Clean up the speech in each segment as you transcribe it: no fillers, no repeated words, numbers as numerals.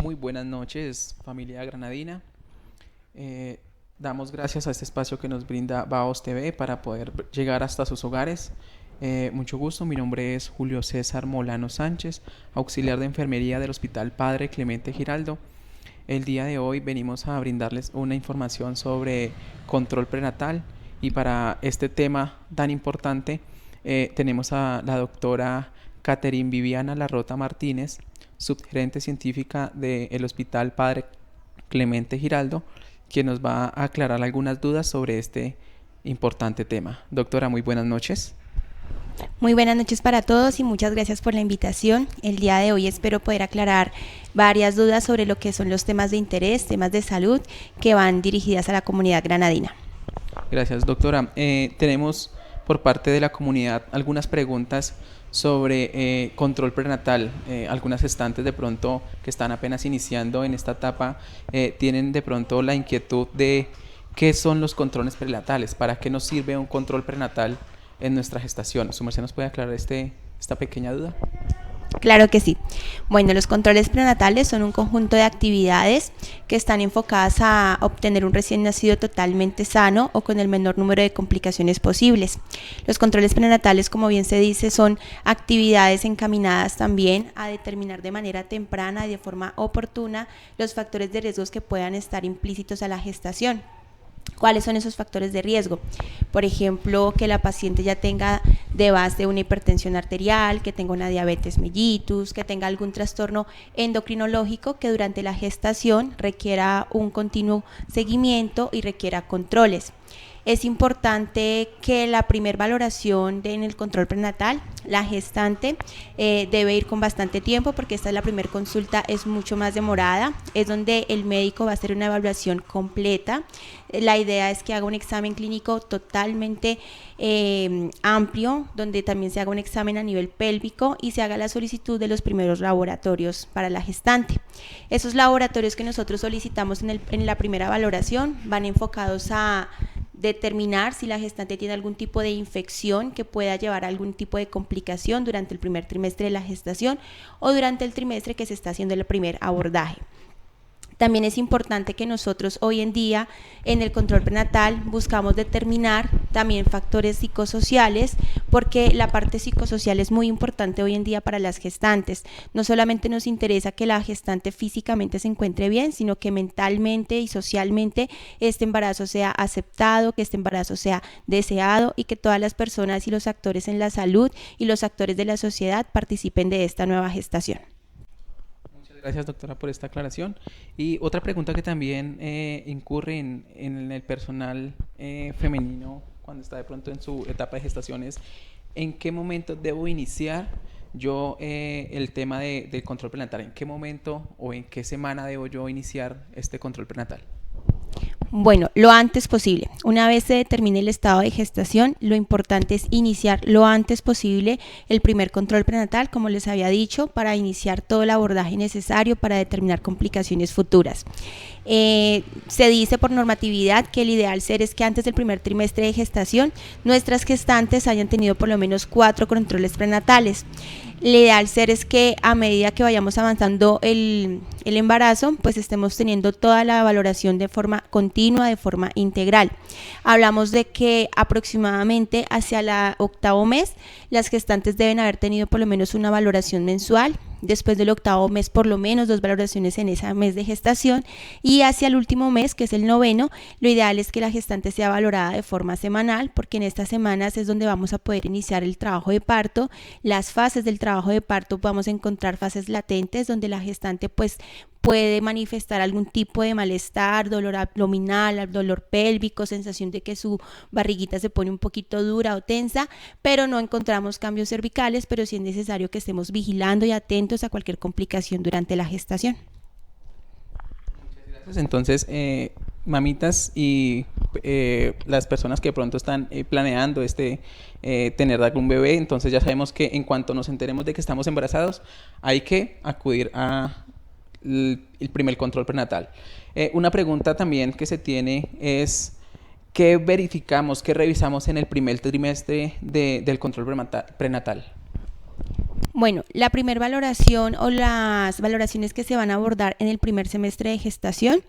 Muy buenas noches, familia granadina. Damos gracias a este espacio que nos brinda Baos TV para poder llegar hasta sus hogares. Mucho gusto, mi nombre es Julio César Molano Sánchez, auxiliar de enfermería del Hospital Padre Clemente Giraldo. El día de hoy venimos a brindarles una información sobre control prenatal y para este tema tan importante tenemos a la doctora Catherine Viviana Larrota Martínez, subgerente científica del Hospital Padre Clemente Giraldo, quien nos va a aclarar algunas dudas sobre este importante tema. Doctora, muy buenas noches. Muy buenas noches para todos y muchas gracias por la invitación. El día de hoy espero poder aclarar varias dudas sobre lo que son los temas de interés, temas de salud que van dirigidas a la comunidad granadina. Gracias, doctora. Tenemos por parte de la comunidad algunas preguntas sobre control prenatal. Algunas gestantes de pronto que están apenas iniciando en esta etapa tienen de pronto la inquietud de qué son los controles prenatales, para qué nos sirve un control prenatal en nuestra gestación. ¿Su merced nos puede aclarar esta pequeña duda? Claro que sí. Bueno, los controles prenatales son un conjunto de actividades que están enfocadas a obtener un recién nacido totalmente sano o con el menor número de complicaciones posibles. Los controles prenatales, como bien se dice, son actividades encaminadas también a determinar de manera temprana y de forma oportuna los factores de riesgos que puedan estar implícitos a la gestación. ¿Cuáles son esos factores de riesgo? Por ejemplo, que la paciente ya tenga de base una hipertensión arterial, que tenga una diabetes mellitus, que tenga algún trastorno endocrinológico que durante la gestación requiera un continuo seguimiento y requiera controles. Es importante que la primer valoración en el control prenatal, la gestante debe ir con bastante tiempo porque esta es la primera consulta, es mucho más demorada, es donde el médico va a hacer una evaluación completa. La idea es que haga un examen clínico totalmente amplio, donde también se haga un examen a nivel pélvico y se haga la solicitud de los primeros laboratorios para la gestante. Esos laboratorios que nosotros solicitamos en la primera valoración van enfocados a determinar si la gestante tiene algún tipo de infección que pueda llevar a algún tipo de complicación durante el primer trimestre de la gestación o durante el trimestre que se está haciendo el primer abordaje. También es importante que nosotros hoy en día en el control prenatal buscamos determinar también factores psicosociales, porque la parte psicosocial es muy importante hoy en día para las gestantes. No solamente nos interesa que la gestante físicamente se encuentre bien, sino que mentalmente y socialmente este embarazo sea aceptado, que este embarazo sea deseado y que todas las personas y los actores en la salud y los actores de la sociedad participen de esta nueva gestación. Gracias, doctora, por esta aclaración. Y otra pregunta que también incurre en el personal femenino cuando está de pronto en su etapa de gestación es ¿en qué momento debo iniciar yo el tema del control prenatal? ¿En qué momento o en qué semana debo yo iniciar este control prenatal? Bueno, lo antes posible. Una vez se determine el estado de gestación, lo importante es iniciar lo antes posible el primer control prenatal, como les había dicho, para iniciar todo el abordaje necesario para determinar complicaciones futuras. Se dice por normatividad que el ideal ser es que antes del primer trimestre de gestación nuestras gestantes hayan tenido por lo menos 4 controles prenatales. El ideal ser es que a medida que vayamos avanzando el embarazo, pues estemos teniendo toda la valoración de forma continua, de forma integral. Hablamos de que aproximadamente hacia el 8º mes, las gestantes deben haber tenido por lo menos una valoración mensual. Después del 8º mes, por lo menos 2 valoraciones en ese mes de gestación, y hacia el último mes, que es el 9º, lo ideal es que la gestante sea valorada de forma semanal, porque en estas semanas es donde vamos a poder iniciar el trabajo de parto. Las fases del trabajo de parto vamos a encontrar fases latentes donde la gestante pues puede manifestar algún tipo de malestar, dolor abdominal, dolor pélvico, sensación de que su barriguita se pone un poquito dura o tensa, pero no encontramos cambios cervicales, pero sí es necesario que estemos vigilando y atentos a cualquier complicación durante la gestación. Muchas gracias. Entonces, mamitas y las personas que de pronto están planeando tener algún bebé, entonces ya sabemos que en cuanto nos enteremos de que estamos embarazados, hay que acudir a el primer control prenatal. Una pregunta también que se tiene es ¿qué verificamos, qué revisamos en el primer trimestre del control prenatal? Bueno, la primera valoración o las valoraciones que se van a abordar en el primer semestre de gestación,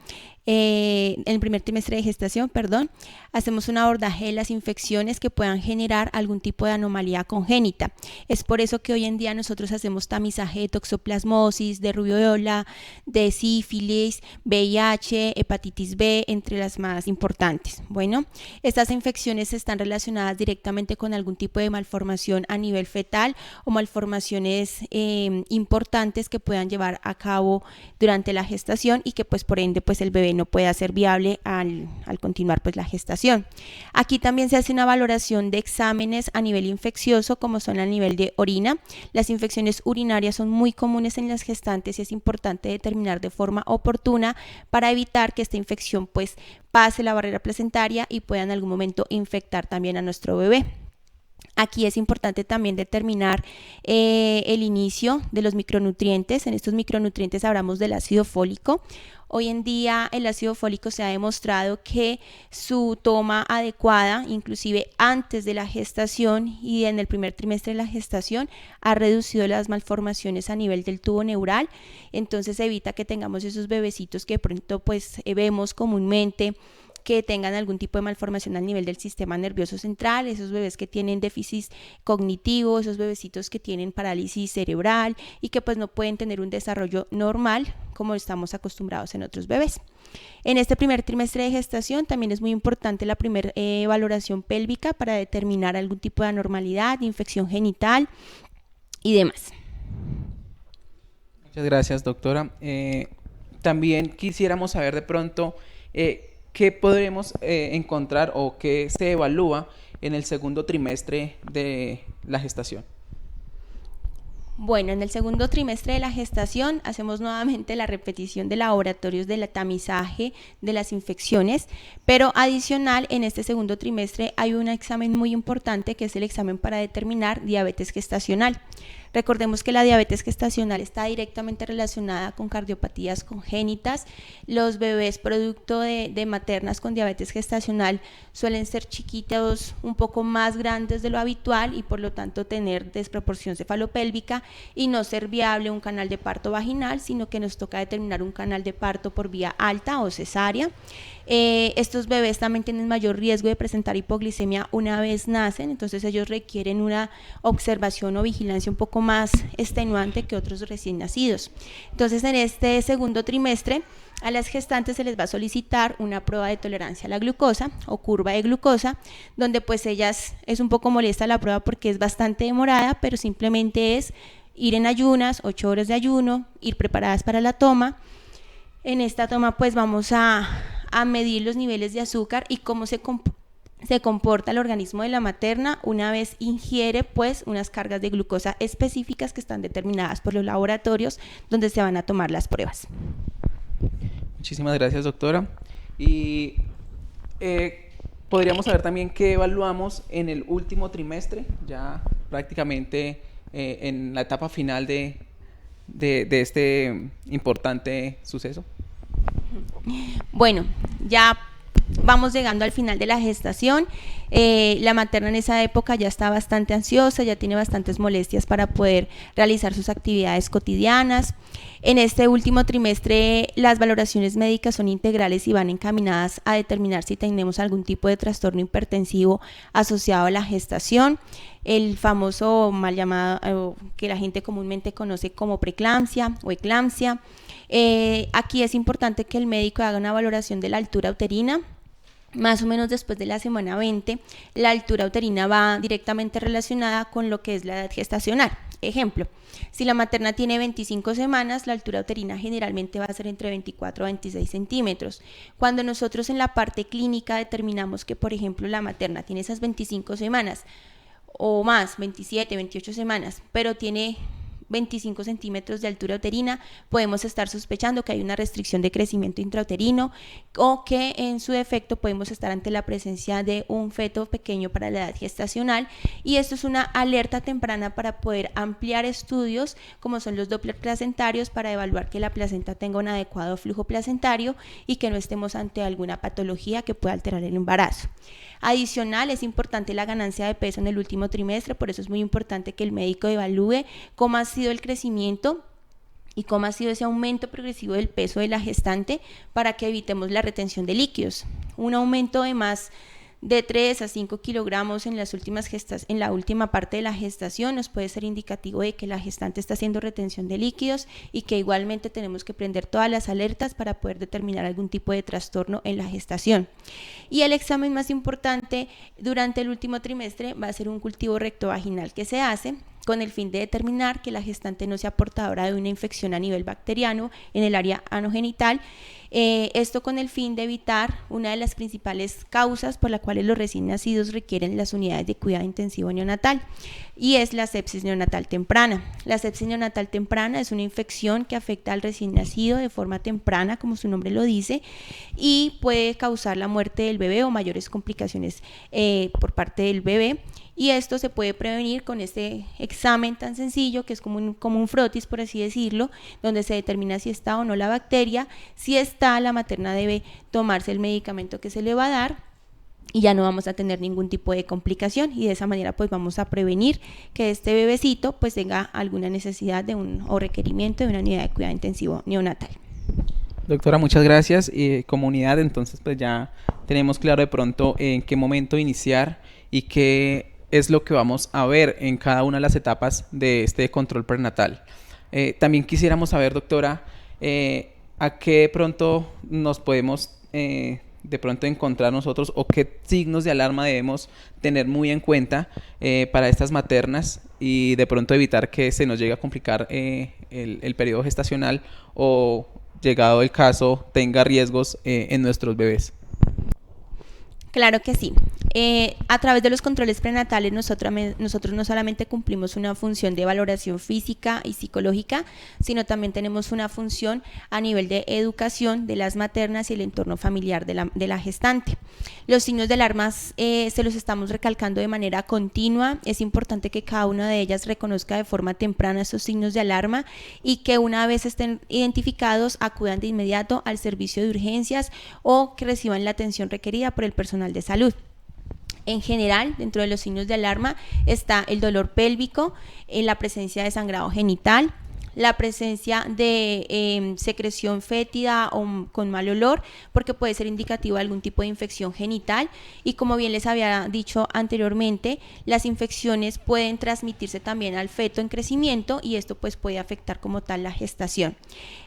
en el primer trimestre de gestación, perdón, hacemos un abordaje de las infecciones que puedan generar algún tipo de anomalía congénita. Es por eso que hoy en día nosotros hacemos tamizaje de toxoplasmosis, de rubiola, de sífilis, VIH, hepatitis B, entre las más importantes. Bueno, estas infecciones están relacionadas directamente con algún tipo de malformación a nivel fetal o malformaciones importantes que puedan llevar a cabo durante la gestación y que pues por ende pues el bebé no pueda ser viable al continuar pues la gestación. Aquí también se hace una valoración de exámenes a nivel infeccioso, como son a nivel de orina. Las infecciones urinarias son muy comunes en las gestantes y es importante determinar de forma oportuna para evitar que esta infección pues pase la barrera placentaria y pueda en algún momento infectar también a nuestro bebé. Aquí es importante también determinar el inicio de los micronutrientes. En estos micronutrientes hablamos del ácido fólico. Hoy en día el ácido fólico se ha demostrado que su toma adecuada, inclusive antes de la gestación y en el primer trimestre de la gestación, ha reducido las malformaciones a nivel del tubo neural. Entonces evita que tengamos esos bebecitos que de pronto pues vemos comúnmente que tengan algún tipo de malformación al nivel del sistema nervioso central, esos bebés que tienen déficit cognitivo, esos bebecitos que tienen parálisis cerebral y que pues no pueden tener un desarrollo normal como estamos acostumbrados en otros bebés. En este primer trimestre de gestación también es muy importante la primera valoración pélvica para determinar algún tipo de anormalidad, infección genital y demás. Muchas gracias, doctora. También quisiéramos saber de pronto qué podremos encontrar o qué se evalúa en el segundo trimestre de la gestación. Bueno, en el segundo trimestre de la gestación hacemos nuevamente la repetición de laboratorios del tamizaje de las infecciones, pero adicional en este segundo trimestre hay un examen muy importante que es el examen para determinar diabetes gestacional. Recordemos que la diabetes gestacional está directamente relacionada con cardiopatías congénitas. Los bebés producto de maternas con diabetes gestacional suelen ser chiquitos, un poco más grandes de lo habitual y por lo tanto tener desproporción cefalopélvica y no ser viable un canal de parto vaginal, sino que nos toca determinar un canal de parto por vía alta o cesárea. Estos bebés también tienen mayor riesgo de presentar hipoglicemia una vez nacen, entonces ellos requieren una observación o vigilancia un poco más extenuante que otros recién nacidos. Entonces en este segundo trimestre a las gestantes se les va a solicitar una prueba de tolerancia a la glucosa o curva de glucosa, donde pues ellas es un poco molesta la prueba porque es bastante demorada, pero simplemente es ir en ayunas, 8 horas de ayuno, ir preparadas para la toma. En esta toma pues vamos a medir los niveles de azúcar y cómo se comporta el organismo de la materna una vez ingiere pues unas cargas de glucosa específicas que están determinadas por los laboratorios donde se van a tomar las pruebas. Muchísimas gracias, doctora. Y podríamos saber también qué evaluamos en el último trimestre, ya prácticamente en la etapa final de este importante suceso. Bueno, ya vamos llegando al final de la gestación. La materna en esa época ya está bastante ansiosa, ya tiene bastantes molestias para poder realizar sus actividades cotidianas. En este último trimestre las valoraciones médicas son integrales y van encaminadas a determinar si tenemos algún tipo de trastorno hipertensivo asociado a la gestación, el famoso mal llamado que la gente comúnmente conoce como preeclampsia o eclampsia. Aquí es importante que el médico haga una valoración de la altura uterina. Más o menos después de la semana 20, la altura uterina va directamente relacionada con lo que es la edad gestacional. Ejemplo, si la materna tiene 25 semanas, la altura uterina generalmente va a ser entre 24 a 26 centímetros. Cuando nosotros en la parte clínica determinamos que, por ejemplo, la materna tiene esas 25 semanas o más, 27, 28 semanas, pero tiene 25 centímetros de altura uterina, podemos estar sospechando que hay una restricción de crecimiento intrauterino o que en su defecto podemos estar ante la presencia de un feto pequeño para la edad gestacional, y esto es una alerta temprana para poder ampliar estudios como son los Doppler placentarios para evaluar que la placenta tenga un adecuado flujo placentario y que no estemos ante alguna patología que pueda alterar el embarazo. Adicional, es importante la ganancia de peso en el último trimestre, por eso es muy importante que el médico evalúe cómo ha sido el crecimiento y cómo ha sido ese aumento progresivo del peso de la gestante para que evitemos la retención de líquidos. Un aumento de más de 3 a 5 kilogramos en la última parte de la gestación nos puede ser indicativo de que la gestante está haciendo retención de líquidos y que igualmente tenemos que prender todas las alertas para poder determinar algún tipo de trastorno en la gestación. Y el examen más importante durante el último trimestre va a ser un cultivo rectovaginal que se hace con el fin de determinar que la gestante no sea portadora de una infección a nivel bacteriano en el área anogenital. Esto con el fin de evitar una de las principales causas por las cuales los recién nacidos requieren las unidades de cuidado intensivo neonatal, y es la sepsis neonatal temprana. La sepsis neonatal temprana es una infección que afecta al recién nacido de forma temprana, como su nombre lo dice, y puede causar la muerte del bebé o mayores complicaciones por parte del bebé. Y esto se puede prevenir con este examen tan sencillo que es como un frotis, por así decirlo, donde se determina si está o no la bacteria. Si está, la materna debe tomarse el medicamento que se le va a dar y ya no vamos a tener ningún tipo de complicación, y de esa manera pues vamos a prevenir que este bebecito pues tenga alguna necesidad o requerimiento de una unidad de cuidado intensivo neonatal. Doctora, muchas gracias. Comunidad, entonces pues ya tenemos claro de pronto en qué momento iniciar y qué es lo que vamos a ver en cada una de las etapas de este control prenatal. También quisiéramos saber, doctora, a qué pronto nos podemos de pronto encontrar nosotros, o qué signos de alarma debemos tener muy en cuenta para estas maternas, y de pronto evitar que se nos llegue a complicar el periodo gestacional, o llegado el caso tenga riesgos en nuestros bebés. Claro que sí. A través de los controles prenatales nosotros no solamente cumplimos una función de valoración física y psicológica, sino también tenemos una función a nivel de educación de las maternas y el entorno familiar de la gestante. Los signos de alarma se los estamos recalcando de manera continua. Es importante que cada una de ellas reconozca de forma temprana estos signos de alarma y que una vez estén identificados acudan de inmediato al servicio de urgencias o que reciban la atención requerida por el personal de salud. En general, dentro de los signos de alarma está el dolor pélvico, la presencia de sangrado genital, la presencia de secreción fétida o con mal olor, porque puede ser indicativo de algún tipo de infección genital. Y como bien les había dicho anteriormente, las infecciones pueden transmitirse también al feto en crecimiento, y esto pues puede afectar como tal la gestación.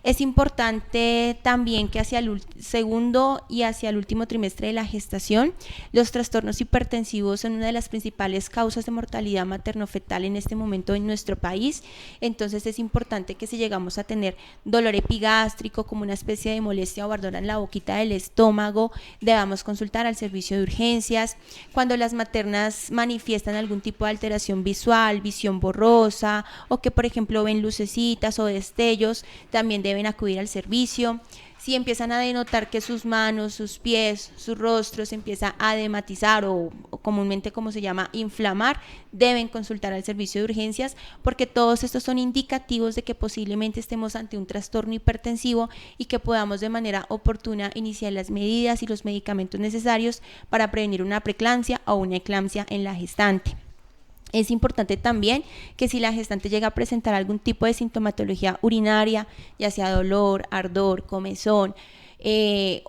Es importante también que hacia el segundo y hacia el último trimestre de la gestación, los trastornos hipertensivos son una de las principales causas de mortalidad materno-fetal en este momento en nuestro país. Entonces es importante que si llegamos a tener dolor epigástrico, como una especie de molestia o ardor en la boquita del estómago, debamos consultar al servicio de urgencias. Cuando las maternas manifiestan algún tipo de alteración visual, visión borrosa, o que por ejemplo ven lucecitas o destellos, también deben acudir al servicio. Si empiezan a denotar que sus manos, sus pies, su rostro se empieza a edematizar o comúnmente como se llama inflamar, deben consultar al servicio de urgencias, porque todos estos son indicativos de que posiblemente estemos ante un trastorno hipertensivo y que podamos de manera oportuna iniciar las medidas y los medicamentos necesarios para prevenir una preeclampsia o una eclampsia en la gestante. Es importante también que si la gestante llega a presentar algún tipo de sintomatología urinaria, ya sea dolor, ardor, comezón,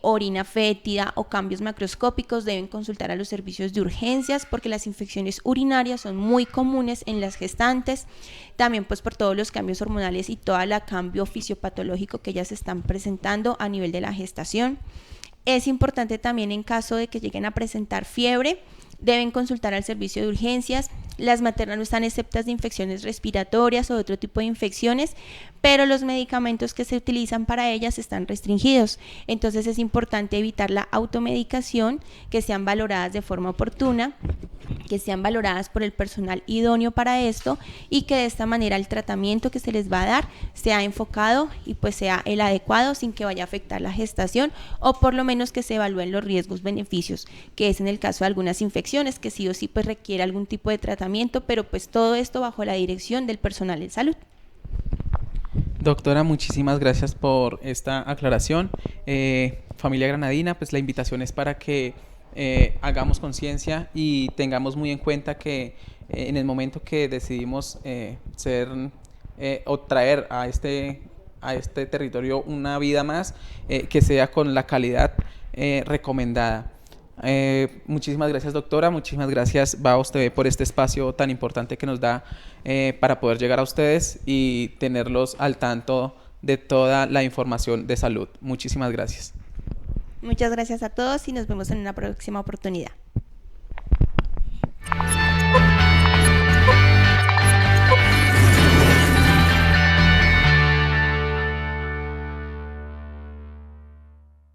orina fétida o cambios macroscópicos, deben consultar a los servicios de urgencias, porque las infecciones urinarias son muy comunes en las gestantes, también pues por todos los cambios hormonales y todo el cambio fisiopatológico que ellas están presentando a nivel de la gestación. Es importante también, en caso de que lleguen a presentar fiebre, deben consultar al servicio de urgencias. Las maternas no están exceptas de infecciones respiratorias o de otro tipo de infecciones, pero los medicamentos que se utilizan para ellas están restringidos. Entonces es importante evitar la automedicación, que sean valoradas de forma oportuna, que sean valoradas por el personal idóneo para esto, y que de esta manera el tratamiento que se les va a dar sea enfocado y pues sea el adecuado sin que vaya a afectar la gestación, o por lo menos que se evalúen los riesgos beneficios, que es en el caso de algunas infecciones que sí o sí pues requiere algún tipo de tratamiento, pero pues todo esto bajo la dirección del personal de salud. Doctora, muchísimas gracias por esta aclaración. Familia Granadina, pues la invitación es para que hagamos conciencia y tengamos muy en cuenta que en el momento que decidimos o traer a este territorio una vida más, que sea con la calidad recomendada. Muchísimas gracias, doctora. Muchísimas gracias, Baos TV, por este espacio tan importante que nos da para poder llegar a ustedes y tenerlos al tanto de toda la información de salud. Muchísimas gracias. Muchas gracias a todos y nos vemos en una próxima oportunidad.